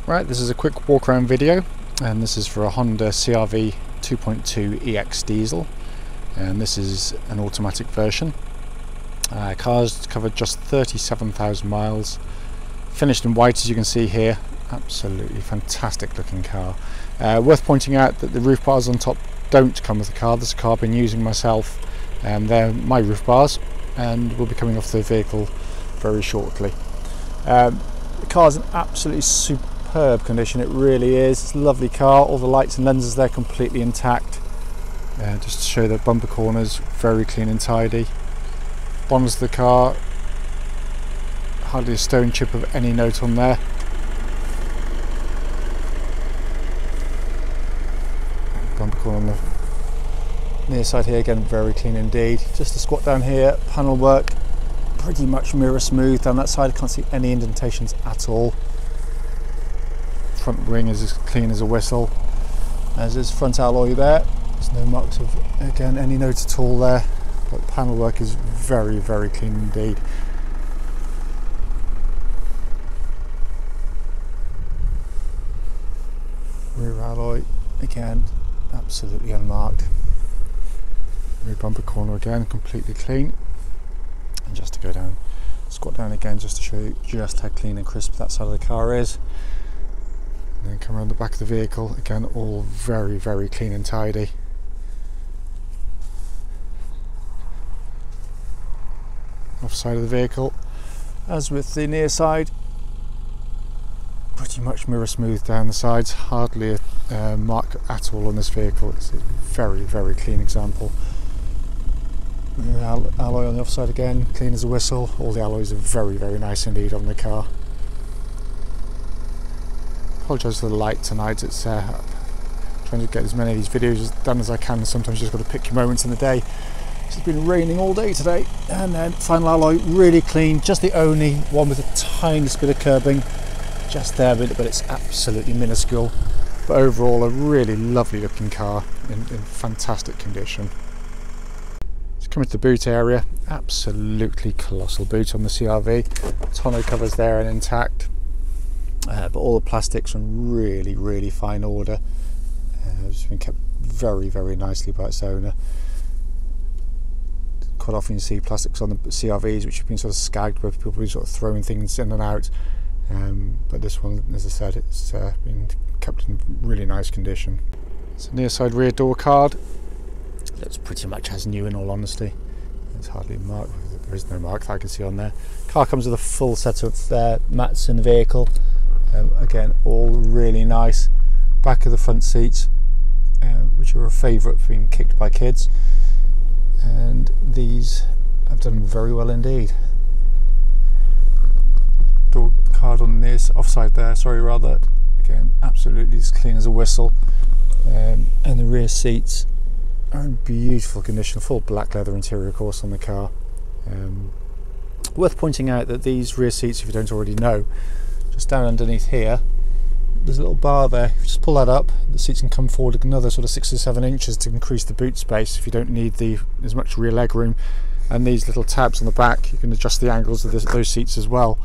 Right, this is a quick walk around video, and this is for a Honda CR-V 2.2 EX diesel, and this is an automatic version. Car's covered just 37,000 miles, finished in white as you can see here. Absolutely fantastic looking car. Worth pointing out that the roof bars on top don't come with the car. This is a car I've been using myself, and they're my roof bars and will be coming off the vehicle very shortly. The car's in absolutely superb condition, it really is. It's a lovely car, all the lights and lenses there completely intact. Just to show the bumper corners, very clean and tidy. Bonds of the car, hardly a stone chip of any note on there. Bumper corner on the near side here, again very clean indeed. Just a squat down here, panel work pretty much mirror smooth down that side. I can't see any indentations at all. Front wing is as clean as a whistle, as is front alloy there. There's no marks of, again, any note at all there, but panel work is very clean indeed. Rear alloy, again, absolutely unmarked. Rear bumper corner again, completely clean. And just to go down, squat down again just to show you just how clean and crisp that side of the car is. And then come around the back of the vehicle, again all very clean and tidy. Off side of the vehicle, as with the near side, pretty much mirror smooth down the sides, hardly a mark at all on this vehicle. It's a very clean example. Rear alloy on the offside again, clean as a whistle. All the alloys are very nice indeed on the car. Apologise for the light tonight. It's trying to get as many of these videos done as I can. Sometimes you've just got to pick your moments in the day. It's been raining all day today. And then final alloy, really clean. Just the only one with a tiniest bit of curbing just there, but it's absolutely minuscule. But overall, a really lovely looking car in fantastic condition. Coming to the boot area, absolutely colossal boot on the CR-V. Tonneau covers there and intact, but all the plastics are in really fine order. It's been kept very nicely by its owner. Quite often you see plastics on the CR-Vs which have been sort of scagged, where people are sort of throwing things in and out. But this one, as I said, it's been kept in really nice condition. It's a near side rear door card. Looks pretty much as new in all honesty. There's hardly a mark, there is no mark that I can see on there. Car comes with a full set of mats in the vehicle. Again, all really nice. Back of the front seats, which are a favourite for being kicked by kids. And these have done very well indeed. Door card on the offside there, again, absolutely as clean as a whistle. And the rear seats are in beautiful condition, full black leather interior of course on the car. Worth pointing out that these rear seats, if you don't already know, just down underneath here there's a little bar there. If you just pull that up, the seats can come forward another sort of 6 or 7 inches to increase the boot space if you don't need as much rear leg room. And these little tabs on the back, you can adjust the angles of those seats as well.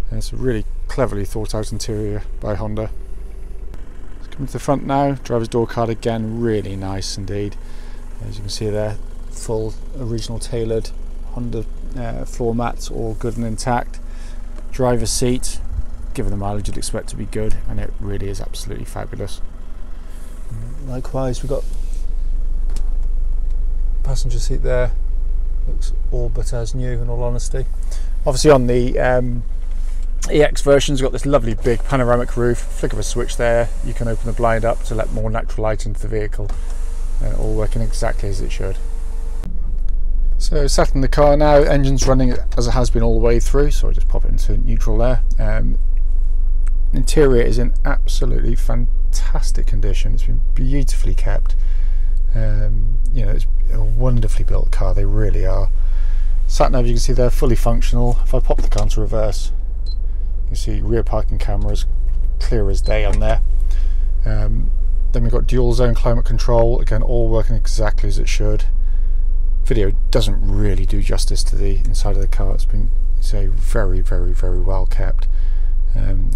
And it's a really cleverly thought out interior by Honda. Let's come to the front now. Driver's door card again, really nice indeed. As you can see there, full original tailored Honda floor mats, all good and intact. Driver's seat, given the mileage you'd expect to be good, and it really is absolutely fabulous. Likewise, we've got passenger seat there, looks all but as new in all honesty. Obviously on the EX versions, we've got this lovely big panoramic roof. Flick of a switch there, you can open the blind up to let more natural light into the vehicle. All working exactly as it should. So sat in the car now, engine's running as it has been all the way through, so I'll just pop it into neutral there. Interior is in absolutely fantastic condition. It's been beautifully kept. You know, it's a wonderfully built car, they really are. Sat nav, you can see they're fully functional. If I pop the car into reverse, you can see rear parking cameras clear as day on there. Then we've got dual zone climate control, again all working exactly as it should. Video doesn't really do justice to the inside of the car. It's been, say, very well kept.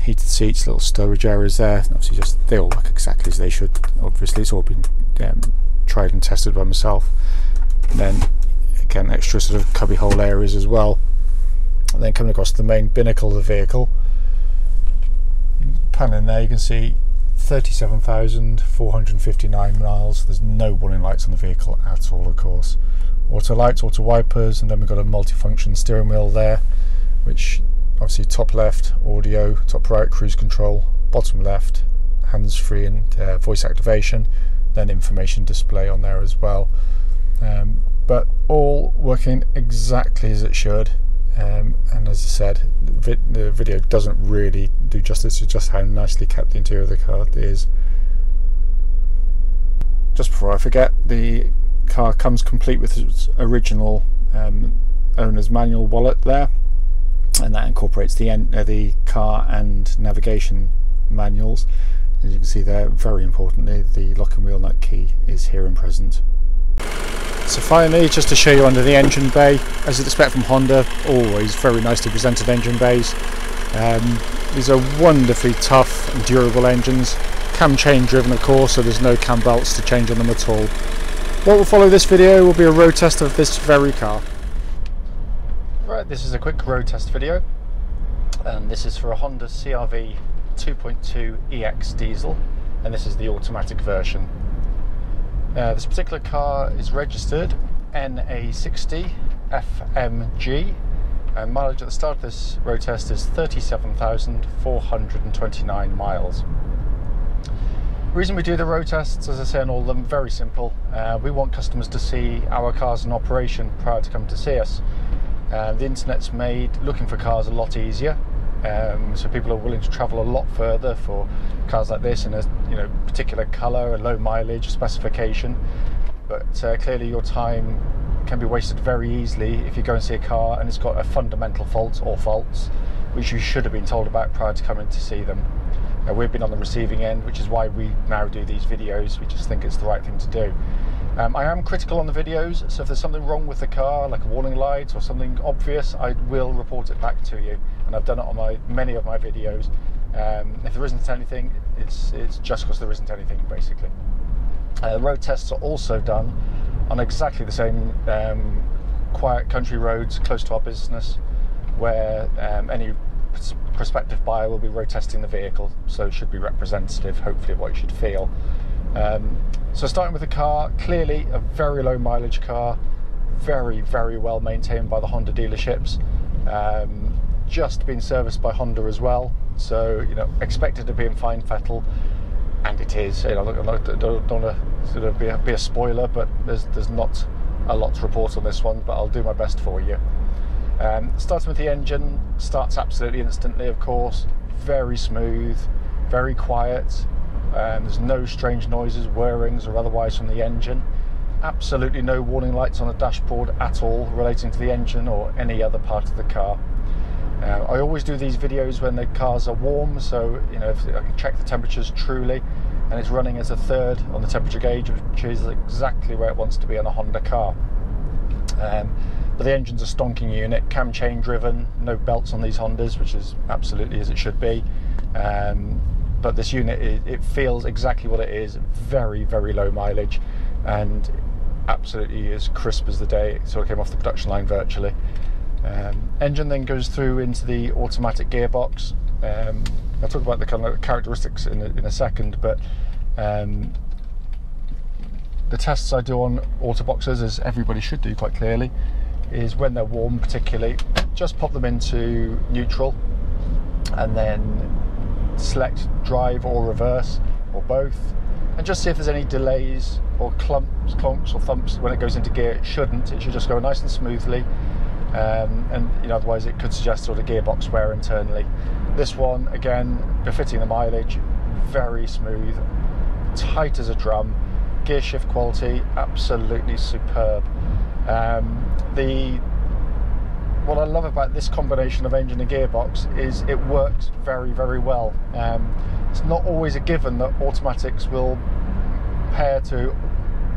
Heated seats, little storage areas there. Obviously, they all look exactly as they should. Obviously, it's all been tried and tested by myself. And then again, extra sort of cubby hole areas as well. And then coming across the main binnacle of the vehicle, panel there, you can see 37,459 miles. There's no warning lights on the vehicle at all, of course. Auto lights, auto wipers, and then we've got a multifunction steering wheel there, which obviously top left audio, top right cruise control, bottom left hands-free and voice activation, then information display on there as well. But all working exactly as it should. And as I said, the video doesn't really do justice to just how nicely kept the interior of the car is. Just before I forget, the car comes complete with its original owner's manual wallet there, and that incorporates the car and navigation manuals. As you can see there, very importantly, the lock and wheel nut key is here and present. So finally, just to show you under the engine bay, as you'd expect from Honda, always very nicely presented engine bays. These are wonderfully tough and durable engines, cam chain driven of course, so there's no cam belts to change on them at all. What will follow this video will be a road test of this very car. Right, this is a quick road test video, and this is for a Honda CR-V 2.2 EX diesel, and this is the automatic version. This particular car is registered NA60FMG, and mileage at the start of this road test is 37,429 miles. The reason we do the road tests, as I say on all of them, very simple. We want customers to see our cars in operation prior to coming to see us. The internet's made looking for cars a lot easier, so people are willing to travel a lot further for cars like this in a particular colour, a low mileage, specification. But clearly your time can be wasted very easily if you go and see a car and it's got a fundamental fault or faults which you should have been told about prior to coming to see them. We've been on the receiving end, which is why we now do these videos. We just think it's the right thing to do. I am critical on the videos, so if there's something wrong with the car, like a warning light or something obvious, I will report it back to you, and I've done it on many of my videos. If there isn't anything, it's just because there isn't anything, basically. The road tests are also done on exactly the same quiet country roads close to our business, where any prospective buyer will be road testing the vehicle, so it should be representative, hopefully, of what you should feel. So starting with the car, clearly a very low mileage car, very, very well maintained by the Honda dealerships. Just been serviced by Honda as well, so expected to be in fine fettle, and it is. I don't want to sort of be a spoiler, but there's not a lot to report on this one, but I'll do my best for you. Starting with the engine, starts absolutely instantly, of course, very smooth, very quiet. There's no strange noises, whirrings or otherwise from the engine. Absolutely no warning lights on the dashboard at all relating to the engine or any other part of the car. I always do these videos when the cars are warm, so if I can check the temperatures truly, and it's running as a third on the temperature gauge, which is exactly where it wants to be on a Honda car. But the engine's a stonking unit, cam chain driven, no belts on these Hondas, which is absolutely as it should be. But this unit, it feels exactly what it is, very, very low mileage, and absolutely as crisp as the day it sort of came off the production line virtually. Engine then goes through into the automatic gearbox. I'll talk about the kind of characteristics in a second, but the tests I do on autoboxers, as everybody should do quite clearly, is when they're warm particularly, just pop them into neutral and then select drive or reverse or both, and just see if there's any delays or clunks or thumps when it goes into gear. It shouldn't, it should just go nice and smoothly, and otherwise it could suggest sort of gearbox wear internally. This one, again, befitting the mileage, very smooth, tight as a drum, gear shift quality absolutely superb. What I love about this combination of engine and gearbox is it works very, very well. It's not always a given that automatics will pair to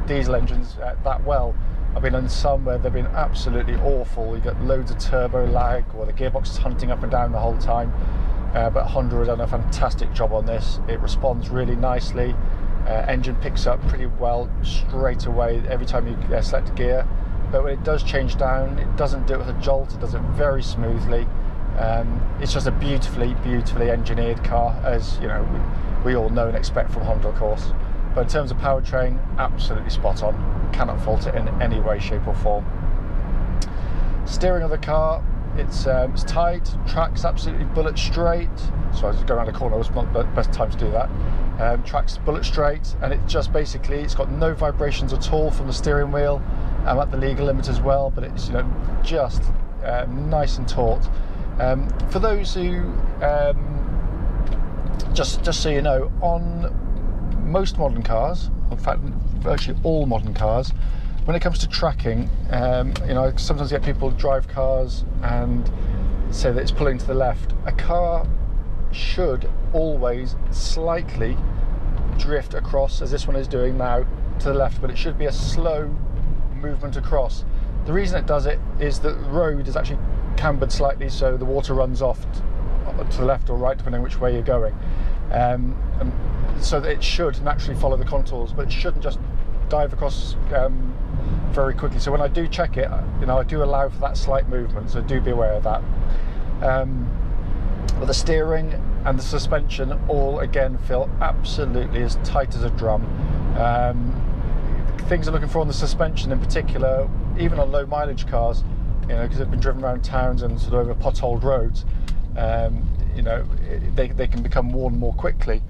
diesel engines that well. I've been in some where they've been absolutely awful. You get loads of turbo lag, or the gearbox is hunting up and down the whole time. but Honda have done a fantastic job on this. It responds really nicely. Engine picks up pretty well straight away every time you select a gear, but when it does change down, it doesn't do it with a jolt, it does it very smoothly. It's just a beautifully engineered car, as you know, we all know and expect from Honda, of course. But in terms of powertrain, absolutely spot on. Cannot fault it in any way, shape or form. Steering of the car, it's tight, tracks absolutely bullet straight. So I just go around a corner, it's not the best time to do that. Tracks bullet straight, and it just basically, it's got no vibrations at all from the steering wheel. I'm at the legal limit as well, but it's, you know, just nice and taut. For those who, just so you know, on most modern cars, in fact virtually all modern cars, when it comes to tracking, you know, sometimes you get people drive cars and say that it's pulling to the left. A car should always slightly drift across, as this one is doing now, to the left, but it should be a slow movement across. The reason it does it is that the road is actually cambered slightly, so the water runs off to the left or right depending which way you're going, and so that it should naturally follow the contours, but it shouldn't just dive across very quickly. So when I do check it, you know, I do allow for that slight movement, so do be aware of that. But the steering and the suspension all again feel absolutely as tight as a drum. Things I'm looking for on the suspension in particular, even on low mileage cars, you know, because they've been driven around towns and sort of over potholed roads, you know, they can become worn more quickly.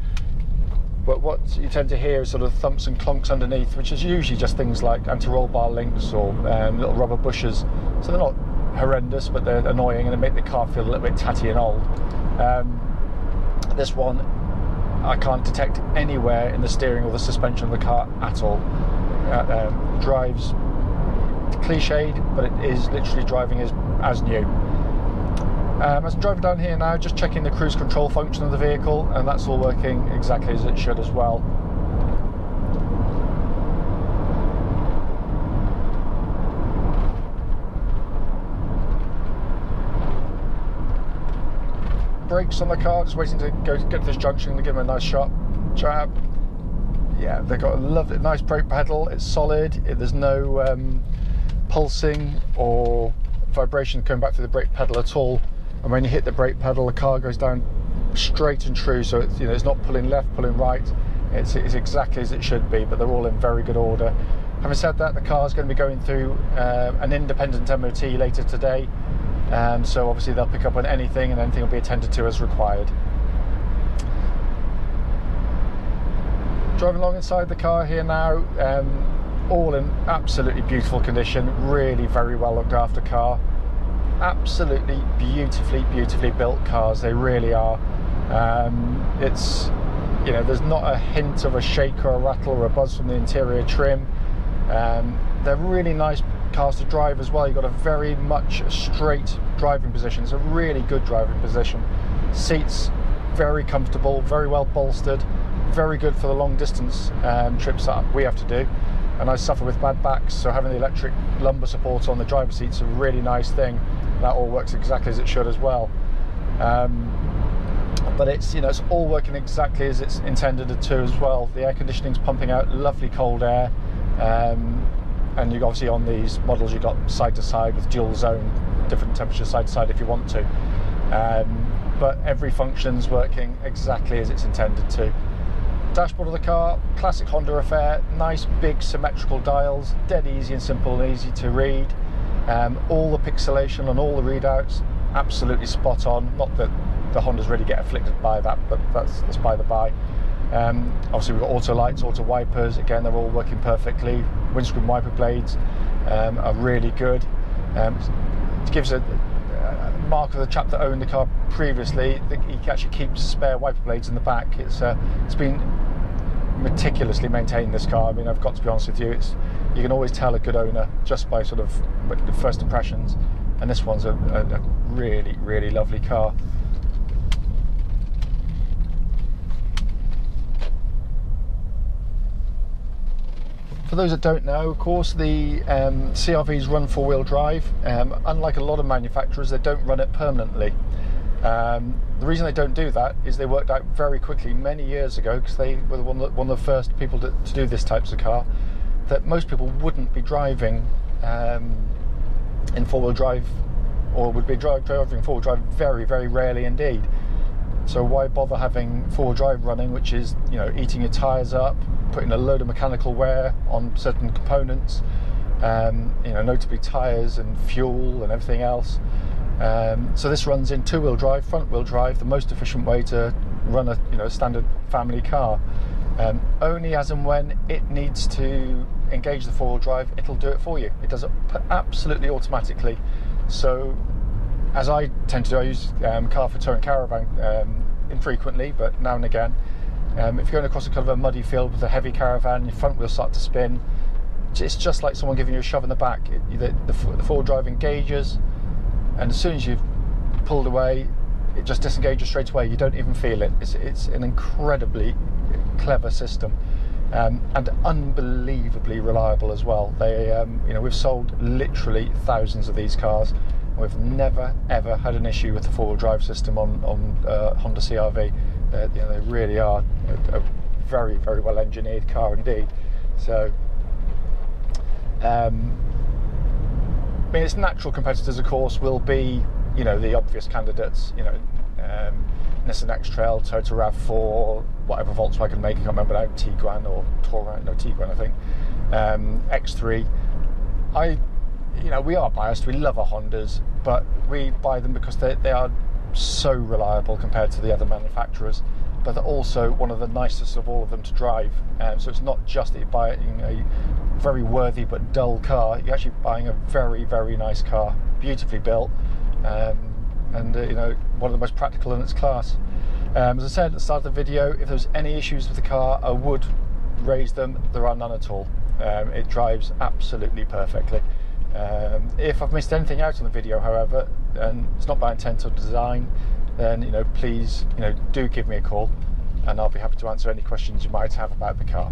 But what you tend to hear is sort of thumps and clonks underneath, which is usually just things like anti-roll bar links or little rubber bushes. So they're not horrendous, but they're annoying and they make the car feel a little bit tatty and old. This one, I can't detect anywhere in the steering or the suspension of the car at all. Drives cliched, but it is literally driving as new. As I'm driving down here now, just checking the cruise control function of the vehicle, and that's all working exactly as it should as well. Brakes on the car, just waiting to get to this junction and give them a nice sharp jab. Yeah, they've got a lovely, nice brake pedal. It's solid. There's no pulsing or vibration coming back through the brake pedal at all. And when you hit the brake pedal, the car goes down straight and true. So it's, you know, it's not pulling left, pulling right. It's exactly as it should be. But they're all in very good order. Having said that, the car is going to be going through an independent MOT later today. So obviously they'll pick up on anything, and anything will be attended to as required. Driving along inside the car here now, all in absolutely beautiful condition, really very well looked after car. Absolutely beautifully built cars, they really are. It's, you know, there's not a hint of a shake or a rattle or a buzz from the interior trim. They're really nice cars to drive as well. You've got a very much straight driving position. It's a really good driving position. Seats very comfortable, very well bolstered, very good for the long distance trips that we have to do. And I suffer with bad backs, so having the electric lumbar support on the driver's seat's a really nice thing. That all works exactly as it should as well. But it's, you know, it's all working exactly as it's intended to as well. The air conditioning's pumping out lovely cold air. And you obviously on these models you've got side to side with dual zone, different temperatures side to side if you want to. But every function's working exactly as it's intended to. Dashboard of the car, classic Honda affair, nice big symmetrical dials, dead easy and simple and easy to read. All the pixelation on all the readouts, absolutely spot on. Not that the Hondas really get afflicted by that, but that's by the by. Obviously we've got auto lights, auto wipers, again they're all working perfectly. Windscreen wiper blades are really good. It gives a mark of the chap that owned the car previously. He actually keeps spare wiper blades in the back. It's been meticulously maintained, this car. I mean, I've got to be honest with you, you can always tell a good owner just by sort of the first impressions, and this one's a really lovely car. For those that don't know, of course, the CR-Vs run four-wheel drive. Unlike a lot of manufacturers, they don't run it permanently. The reason they don't do that is they worked out very quickly many years ago, because they were one of the first people to do this types of car, that most people wouldn't be driving in four-wheel drive, or would be driving four-wheel drive very, very rarely indeed. So why bother having four-wheel drive running, which is, you know, eating your tyres up, putting a load of mechanical wear on certain components, you know, notably tyres and fuel and everything else. So this runs in two-wheel drive, front-wheel drive, the most efficient way to run a, you know, standard family car. Only as and when it needs to engage the four-wheel drive, it'll do it for you. It does it absolutely automatically. So, as I tend to do, I use car for towing caravan infrequently, but now and again. If you're going across a kind of a muddy field with a heavy caravan, your front wheel starts to spin. It's just like someone giving you a shove in the back. The four-wheel drive engages, and as soon as you've pulled away, it just disengages straight away. You don't even feel it. It's an incredibly clever system, and unbelievably reliable as well. They, you know, we've sold literally thousands of these cars. We've never ever had an issue with the four-wheel drive system on Honda CR-V. You know, they really are a very, very well engineered car indeed. So, I mean, its natural competitors, of course, will be, you know, the obvious candidates. You know, Nissan X-Trail, Toyota RAV4, whatever Volkswagen make, I can't remember now, Tiguan or Touran, no, Tiguan I think, X3. You know, we are biased, we love our Hondas, but we buy them because they are so reliable compared to the other manufacturers, but they're also one of the nicest of all of them to drive. So it's not just that you're buying a very worthy but dull car, you're actually buying a very, very nice car, beautifully built, and you know, one of the most practical in its class. As I said at the start of the video, if there's any issues with the car, I would raise them. There are none at all. It drives absolutely perfectly. If I've missed anything out on the video, however, and it's not by intent or design, then, you know, please, you know, do give me a call, and I'll be happy to answer any questions you might have about the car.